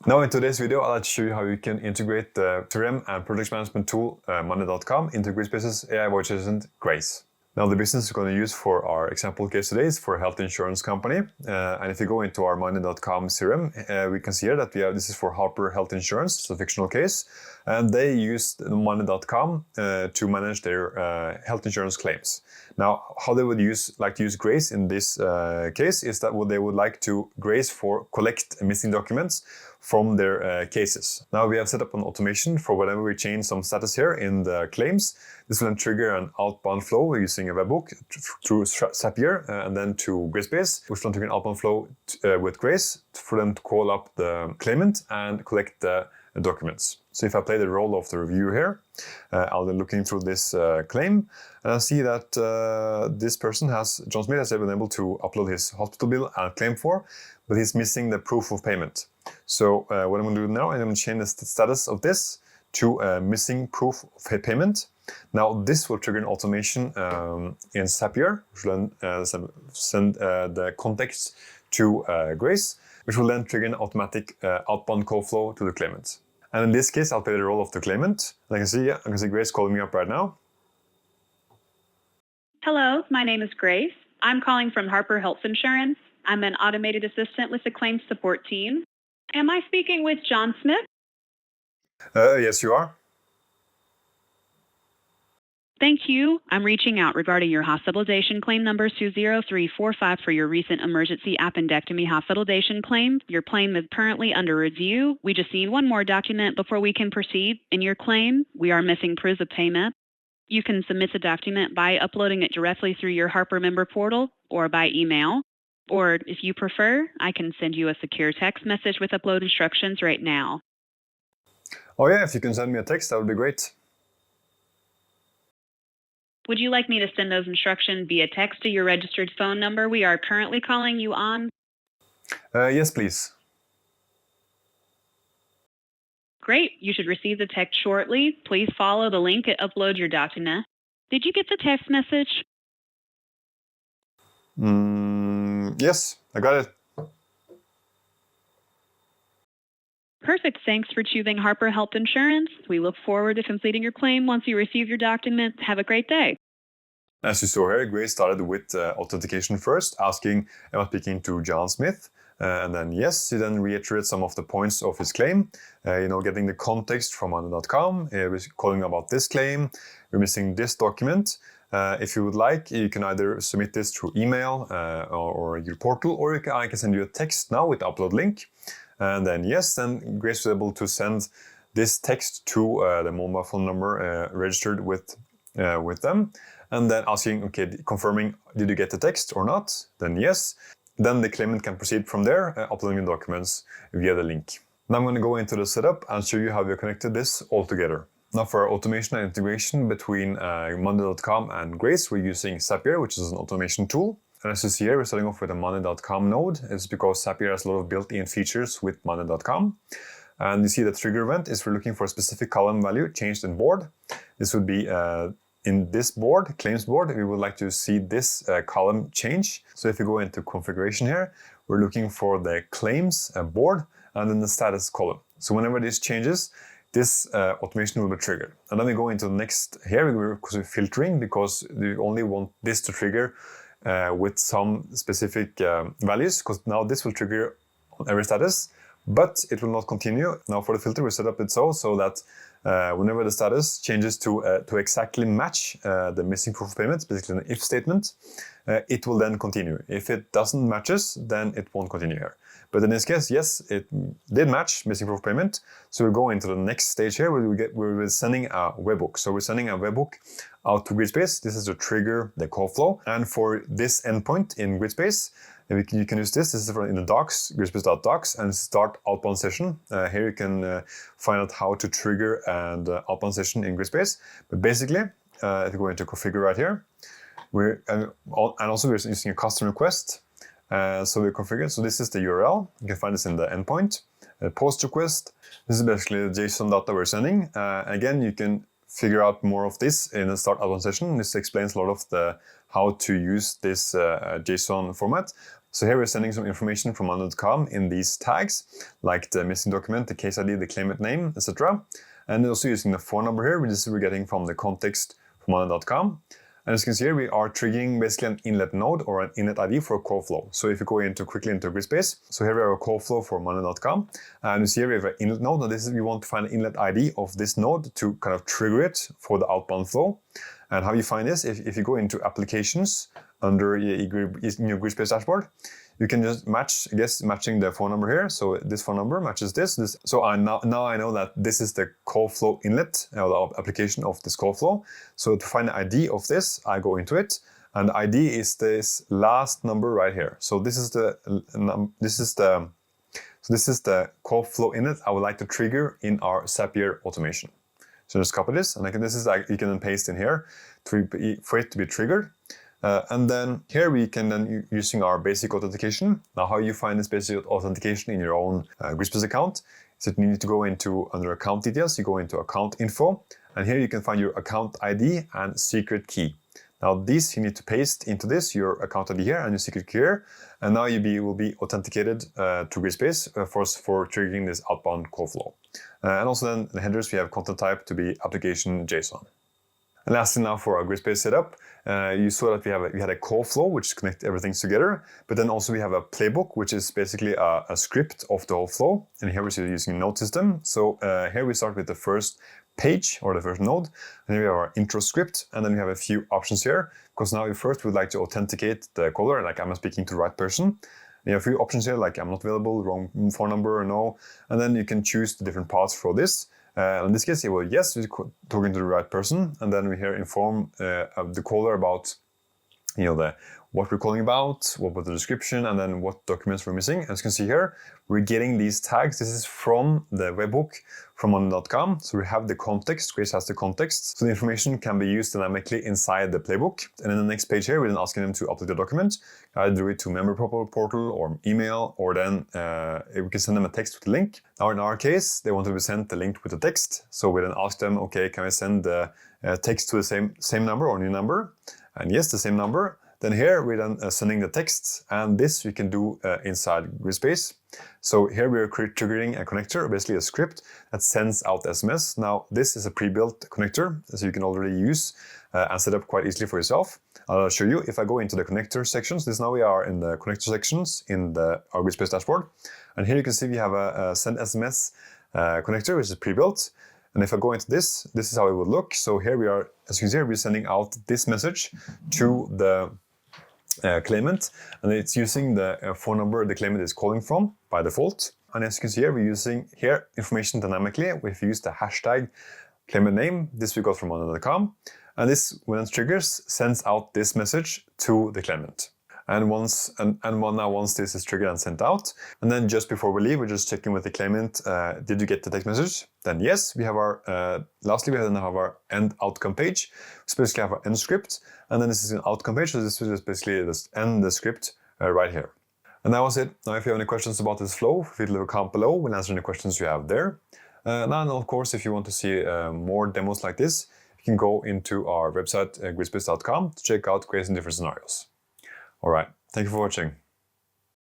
Now in today's video, I'll show you how you can integrate the CRM and project management tool Monday.com into Gridspace's AI voice assistant, Grace. Now the business we're going to use for our example case today is for a health insurance company. And if you go into our Monday.com CRM, we can see here that this is for Harper Health Insurance, it's a fictional case. And they used Monday.com to manage their health insurance claims. Now, how they would like to use Grace in this case is that they would like to Grace for collect missing documents from their cases. Now we have set up an automation for whenever we change some status here in the claims. This will then trigger an outbound flow using a webhook through Zapier and then to Gridspace, which will then trigger an outbound flow with Grace for them to call up the claimant and collect the documents. So if I play the role of the reviewer here, I'll be looking through this claim and I see that this person John Smith has been able to upload his hospital bill and claim for, but he's missing the proof of payment. So what I'm going to do now, I'm going to change the status of this to missing proof of payment. Now this will trigger an automation in Zapier, which will then send the context to Grace, which will then trigger an automatic outbound call flow to the claimant. And in this case, I'll play the role of the claimant. And I can see Grace calling me up right now. Hello, my name is Grace. I'm calling from Harper Health Insurance. I'm an automated assistant with the claims support team. Am I speaking with John Smith? Yes, you are. Thank you. I'm reaching out regarding your hospitalization claim number 20345 for your recent emergency appendectomy hospitalization claim. Your claim is currently under review. We just need one more document before we can proceed. In your claim, we are missing proof of payment. You can submit the document by uploading it directly through your Harper member portal or by email. Or if you prefer, I can send you a secure text message with upload instructions right now. Oh yeah, if you can send me a text, that would be great. Would you like me to send those instructions via text to your registered phone number we are currently calling you on? Yes, please. Great. You should receive the text shortly. Please follow the link and upload your document. Did you get the text message? Yes, I got it. Perfect. Thanks for choosing Harper Health Insurance. We look forward to completing your claim once you receive your document. Have a great day. As you saw here, Grace started with authentication first, asking, am I speaking to John Smith? And then yes, he then reiterated some of the points of his claim, getting the context from Monday.com, calling about this claim, we're missing this document. If you would like, you can either submit this through email or your portal, or I can send you a text now with the upload link. And then yes, then Grace was able to send this text to the mobile phone number registered with them, and then asking, okay, confirming, did you get the text or not? Then yes. Then the claimant can proceed from there, uploading the documents via the link. Now I'm going to go into the setup and show you how we connected this all together. Now for our automation and integration between Monday.com and Grace, we're using Zapier, which is an automation tool. And as you see here, we're starting off with a Monday.com node. It's because Zapier has a lot of built-in features with Monday.com. And you see the trigger event is we're looking for a specific column value changed in board. This would be in this board, claims board, we would like to see this column change. So if you go into configuration here, we're looking for the claims board and then the status column. So whenever this changes, this automation will be triggered. And then we go into the next here, we're filtering because we only want this to trigger with some specific values, because now this will trigger on every status, but it will not continue. Now for the filter, we set up it so that whenever the status changes to exactly match the missing proof of payment, basically an if statement, it will then continue. If it doesn't matches, then it won't continue here. But in this case, yes, it did match missing proof of payment. So we'll go into the next stage here where we're sending a webhook. So we're sending a webhook out to Gridspace. This is to trigger the call flow. And for this endpoint in Gridspace, you can use this. This is in the docs, gridspace.docs, and start outbound session. Here you can find out how to trigger an outbound session in Gridspace. But basically, if you go into configure right here, and also we're using a custom request. So we configure it. So this is the URL. You can find this in the endpoint. Post request. This is basically the JSON data we're sending. Again, you can figure out more of this in the start outbound session. This explains a lot of how to use this JSON format. So here we're sending some information from money.com in these tags, like the missing document, the case ID, the claimant name, etc. And also using the phone number here, which is we're getting from the context from money.com. And as you can see here, we are triggering basically an inlet node or an inlet ID for a call flow. So if you go quickly into Gridspace, so here we have a call flow for money.com. And you see here we have an inlet node. Now we want to find the inlet ID of this node to kind of trigger it for the outbound flow. And how you find this, if you go into applications under your Gridspace dashboard, you can just matching the phone number here. So this phone number matches this. So now I know that this is the call flow inlet, the application of this call flow. So to find the ID of this, I go into it, and the ID is this last number right here. So this is the call flow inlet I would like to trigger in our Zapier automation. So just copy this, and you can then paste in here for it to be triggered. And then here we can then, using our basic authentication. Now how you find this basic authentication in your own Gridspace account is that you need to go into, under account details, you go into account info, and here you can find your account ID and secret key. Now these you need to paste into this, your account ID here and your secret key here, and now you will be authenticated to Gridspace for triggering this outbound call flow. And also then in the headers we have content type to be application JSON. And lastly now for our Gridspace setup, you saw that we had a call flow which connects everything together, but then also we have a playbook which is basically a script of the whole flow, and here we're using a node system. So here we start with the first page or the first node, and here we have our intro script, and then we have a few options here, because now we first would like to authenticate the caller, like am I speaking to the right person? You have a few options here, like I'm not available, wrong phone number, or no, and then you can choose the different paths for this. In this case, well, yes, we're talking to the right person, and then we here inform the caller about, what we're calling about, what was the description, and then what documents we're missing. As you can see here, we're getting these tags. This is from the webhook from money.com. So we have the context, Grace has the context. So the information can be used dynamically inside the playbook. And in the next page here, we're then asking them to upload the document, either do it to member portal or email, or then we can send them a text with a link. Now in our case, they want to be sent the link with the text. So we then ask them, okay, can I send the text to the same number or new number? And yes, the same number. Then here we're then sending the text, and this we can do inside Gridspace. So here we're triggering a connector, basically a script that sends out SMS. Now this is a pre-built connector, so you can already use and set up quite easily for yourself. I'll show you if I go into the connector sections. Now we are in the connector sections in our Gridspace dashboard, and here you can see we have a send SMS connector, which is pre-built. And if I go into this is how it would look. So here we are, as you can see, we're sending out this message to the claimant, and it's using the phone number the claimant is calling from by default. And as you can see here, we're using here information dynamically. We've used the hashtag claimant name. This we got from money.com, and this, when it triggers, sends out this message to the claimant. And once this is triggered and sent out, and then just before we leave, we're just checking with the claimant, did you get the text message? Then yes, we have our, lastly we then have our end outcome page. So basically have our end script, and then this is an outcome page, so this will just basically just end the script right here. And that was it. Now if you have any questions about this flow, feel free to leave a comment below, we'll answer any questions you have there. Now, of course, if you want to see more demos like this, you can go into our website, gridspace.com, to check out creating different scenarios. All right, thank you for watching.